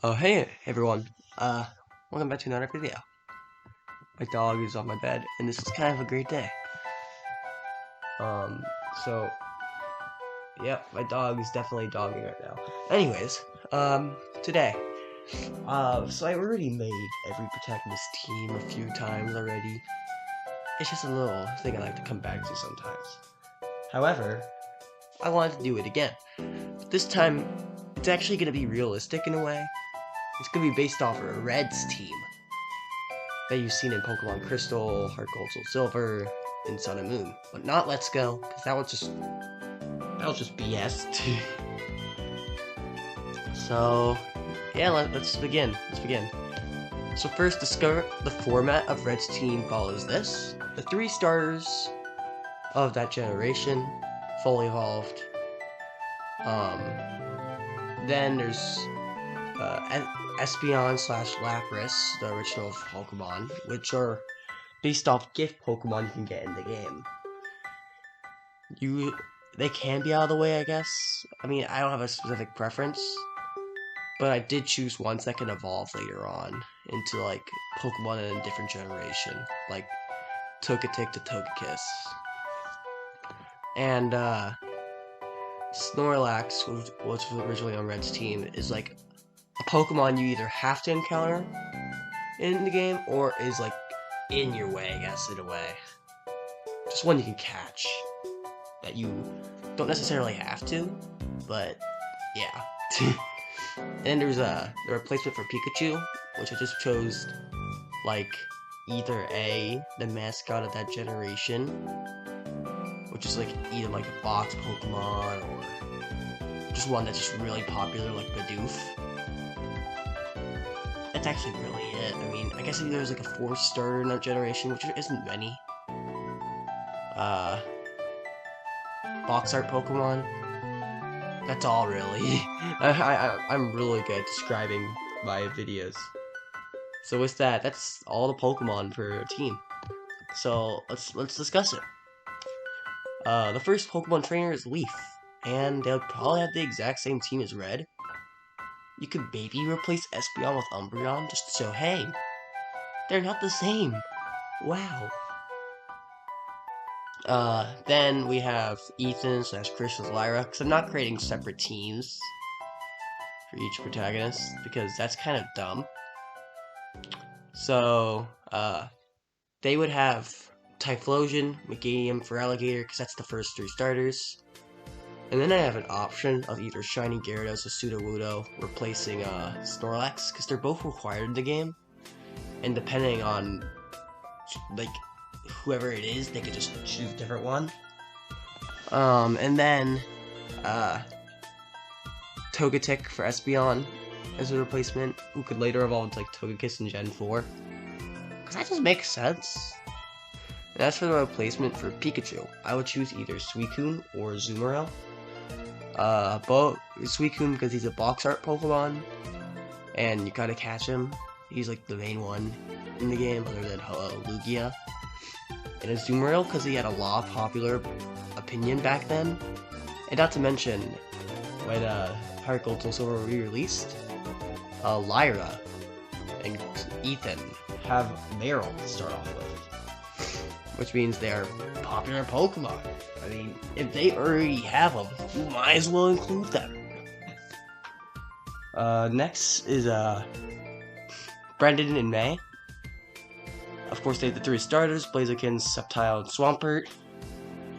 Oh hey everyone, welcome back to another video. My dog is on my bed, and this is kind of a great day. Um, so, yeah, my dog is definitely dogging right now. Anyways, today, so I already made Every Protagonist team a few times already. It's just a little thing I like to come back to sometimes. However, I wanted to do it again. But this time, it's actually going to be realistic in a way. It's going to be based off of a Reds team that you've seen in Pokemon Crystal, Heart Gold, Soul Silver, and Sun and Moon. But not Let's Go, because that was just BS. So, yeah, let's begin. So first, discover the format of Red's team follows this. The 3 starters of that generation, fully evolved. Then there's Espeon / Lapras, the original Pokemon, which are based off gift Pokemon you can get in the game. They can be out of the way, I guess. I mean, I don't have a specific preference, but I did choose ones that can evolve later on into, like, Pokemon in a different generation, like Togetic to Togekiss. And, Snorlax, which was originally on Red's team, is, like, a Pokemon you either have to encounter in the game, or is, like, in your way, I guess, in a way. Just one you can catch, that you don't necessarily have to, but, yeah. And there's the replacement for Pikachu, which I just chose, like, either the mascot of that generation, which is, like, either, like, a box Pokemon, or just one that's just really popular, like Bidoof. That's actually really it. I mean, I guess if there's, like, a 4th starter in that generation, which isn't many. Box art Pokemon. That's all, really. I'm really good at describing my videos. So with that, that's all the Pokemon for a team. So let's discuss it. The first Pokemon trainer is Leaf, and they'll probably have the exact same team as Red. You could maybe replace Espeon with Umbreon just to show, hey, they're not the same. Wow. Then we have Ethan / Chris with Lyra, because I'm not creating separate teams for each protagonist, because that's kind of dumb. So, they would have Typhlosion, Meganium for Alligator, because that's the first 3 starters. And then I have an option of either Shiny Gyarados or Sudowoodo replacing Snorlax, because they're both required in the game. And depending on, like, whoever it is, they could just choose a different one. And then Togetic for Espeon as a replacement, who could later evolve into, like, Togekiss in Gen 4. Because that just makes sense. And as for the replacement for Pikachu, I would choose either Suicune or Azumarill. Both Suicune because he's a box art Pokemon, and you gotta catch him. He's, like, the main one in the game, other than Lugia. And Azumarill because he had a lot of popular opinion back then. And not to mention, when Heart Gold Soul Silver re-released, Lyra and Ethan have Meryl to start off with. Which means they are popular Pokemon. I mean, if they already have them, you might as well include them. Next is Brendan and May. Of course, they have the 3 starters: Blaziken, Sceptile, and Swampert.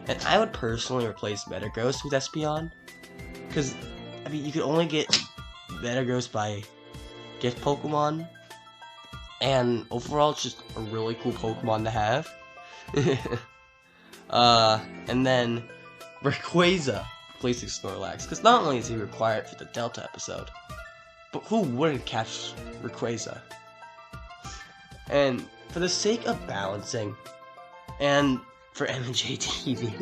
And I would personally replace Metagross with Espeon, because, I mean, you could only get Metagross by gift Pokemon, and overall, it's just a really cool Pokemon to have. And then Rayquaza replacing Snorlax, because not only is he required for the Delta episode, but who wouldn't catch Rayquaza? And for the sake of balancing, and for MandJTV,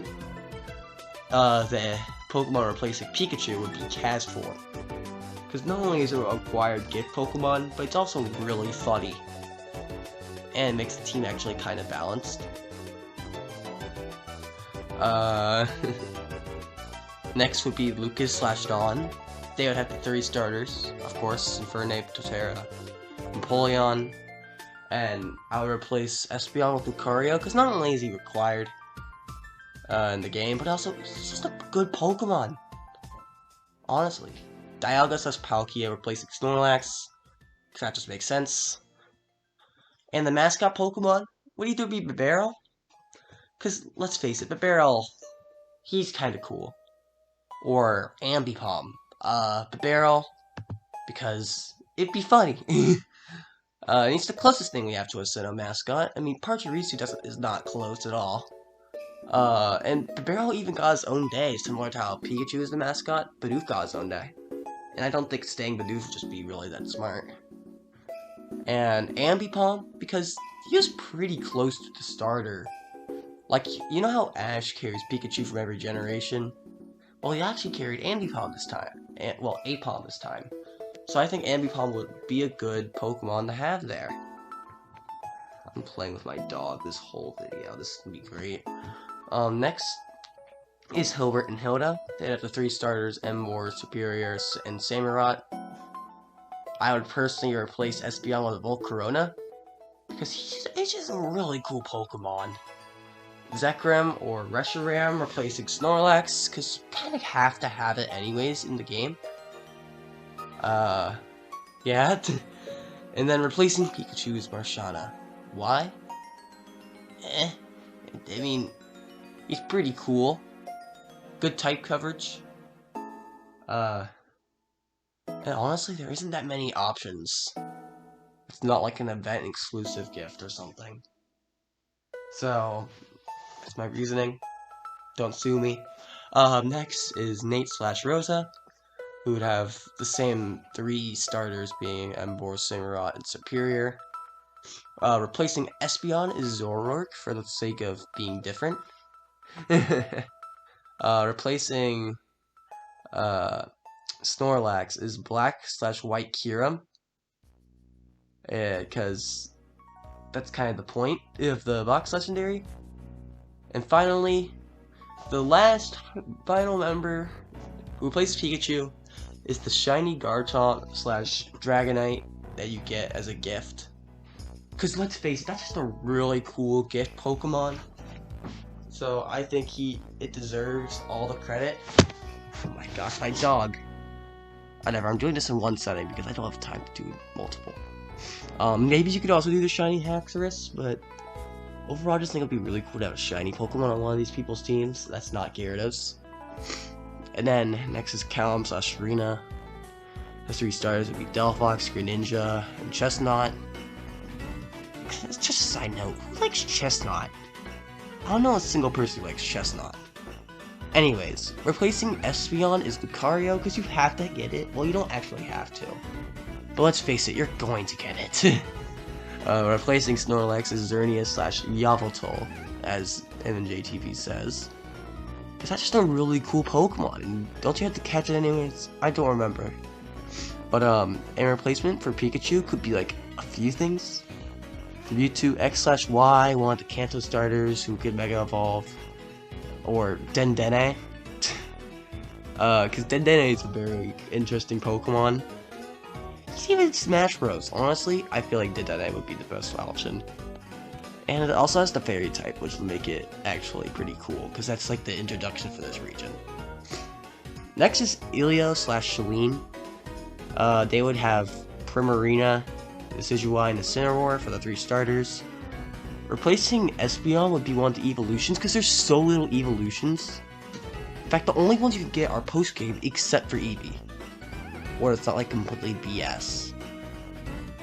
the Pokemon replacing Pikachu would be Castform, because not only is it a acquired gift Pokemon, but it's also really funny, and makes the team actually kind of balanced. Next would be Lucas / Dawn. they would have the 3 starters, of course, Infernape, Totera, Empoleon, and I would replace Espeon with Lucario, because not only is he required in the game, but also he's just a good Pokemon. Honestly. Dialga / Palkia replacing Snorlax, because that just makes sense. And the mascot Pokemon would either be Bibarel, because let's face it, Bibarel, he's kind of cool. Or Ambipom. Bibarel, because it'd be funny. And it's the closest thing we have to a Sinnoh mascot. I mean, Pachirisu is not close at all. And Bibarel even got his own day, similar to how Pikachu is the mascot. Bidoof got his own day. And I don't think staying Bidoof would just be really that smart. And Ambipom, because he was pretty close to the starter. Like, you know how Ash carries Pikachu from every generation? Well, he actually carried Ambipom this time. Well, Apom this time. So I think Ambipom would be a good Pokemon to have there. I'm playing with my dog this whole video. This is gonna be great. Next is Hilbert and Hilda. They have the 3 starters, Emboar, Superior, and Samurott. I would personally replace Espeon with Volcarona, because he's just a really cool Pokemon. Zekrom or Reshiram replacing Snorlax, because you kind of have to have it anyways in the game. Yeah. And then replacing Pikachu's Marshana. Why? I mean, he's pretty cool. Good type coverage. And honestly, there isn't that many options. It's not like an event exclusive gift or something. So, that's my reasoning. Don't sue me. Next is Nate / Rosa, who would have the same 3 starters being Emboar, Samurott, and Superior. Replacing Espeon is Zoroark for the sake of being different. Replacing Snorlax is Black / White Kyurem, because that's kind of the point of the box legendary. And finally, the last final member who replaces Pikachu is the shiny Garchomp / Dragonite that you get as a gift. Because let's face it, that's just a really cool gift Pokemon. So I think it deserves all the credit. Oh my gosh, my dog. Whatever, I'm doing this in one setting because I don't have time to do multiple. Maybe you could also do the shiny Haxorus, but overall I just think it'd be really cool to have a shiny Pokemon on one of these people's teams. That's not Gyarados. And then next is Callum / Serena. The 3 starters would be Delphox, Greninja, and Chestnut. It's just a side note, who likes Chestnut? I don't know a single person who likes Chestnut. Anyways, replacing Espeon is Lucario because you have to get it. Well, you don't actually have to. But let's face it, you're going to get it. Replacing Snorlax is Xerneas / Yveltal, as MandJTV says. Because that's just a really cool Pokemon, and don't you have to catch it anyways? I don't remember. But, a replacement for Pikachu could be like a few things. Mewtwo X / Y, one of the Kanto starters who could Mega Evolve. Or Dendene. Because Dendene is a very interesting Pokemon. He's even Smash Bros. Honestly, I feel like Dendene would be the best option. And it also has the Fairy type, which would make it actually pretty cool, because that's like the introduction for this region. Next is Elio / Shalene. They would have Primarina, Decidueye, and Incineroar for the 3 starters. Replacing Espeon would be one of the evolutions, because there's so little evolutions. In fact, the only ones you can get are post-game, except for Eevee. Or it's not like completely BS.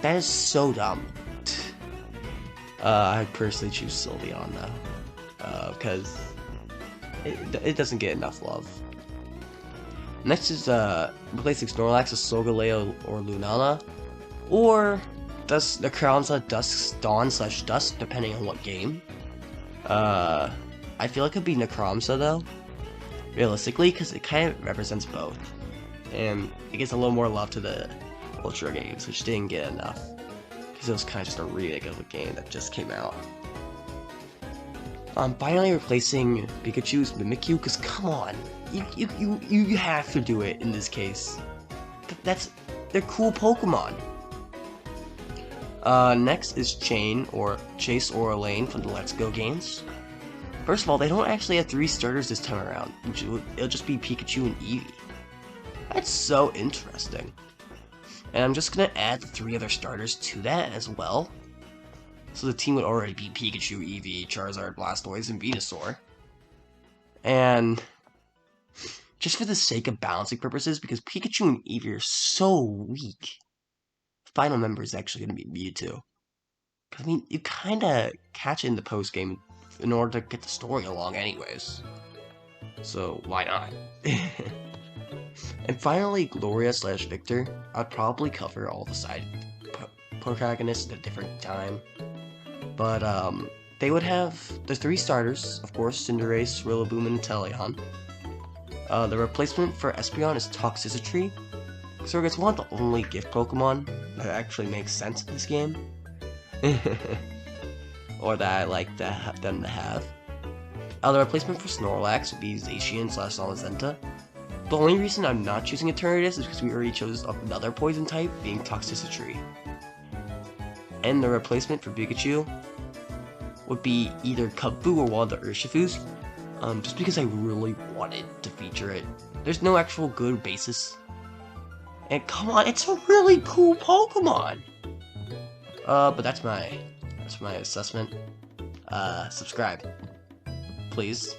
That is so dumb. I'd personally choose Sylveon though, because it doesn't get enough love. Next is replacing Snorlax with Solgaleo or Lunala, or Necromza Dusk Dawn / Dusk, depending on what game. I feel like it'd be Necromza though, realistically, because it kind of represents both, and it gives a little more love to the Ultra games, which didn't get enough, because it was kind of just a remake of a game that just came out. Finally replacing Pikachu's Mimikyu, because come on, you have to do it in this case. they're cool Pokemon. Next is Chase or Elaine from the Let's Go games. First of all, they don't actually have 3 starters this time around. It'll just be Pikachu and Eevee. That's so interesting. And I'm just gonna add the 3 other starters to that as well. So the team would already be Pikachu, Eevee, Charizard, Blastoise, and Venusaur. And just for the sake of balancing purposes, because Pikachu and Eevee are so weak, final member is actually gonna be Mewtwo. I mean, you kinda catch it in the post game in order to get the story along anyways. So, why not? And finally, Gloria / Victor. I'd probably cover all the side protagonists at a different time. But, they would have the 3 starters, of course, Cinderace, Rillaboom, and Teleon. The replacement for Espeon is Toxicity. So it's one of the only gift Pokemon that actually makes sense in this game. Or that I like them to have. The replacement for Snorlax would be Zacian / Zamazenta. The only reason I'm not choosing Eternatus is because we already chose another poison type, being Toxicity. And the replacement for Pikachu would be either Kubfu or one of the Urshifus, just because I really wanted to feature it. There's no actual good basis. And come on, it's a really cool Pokemon! But that's my assessment. Subscribe. Please.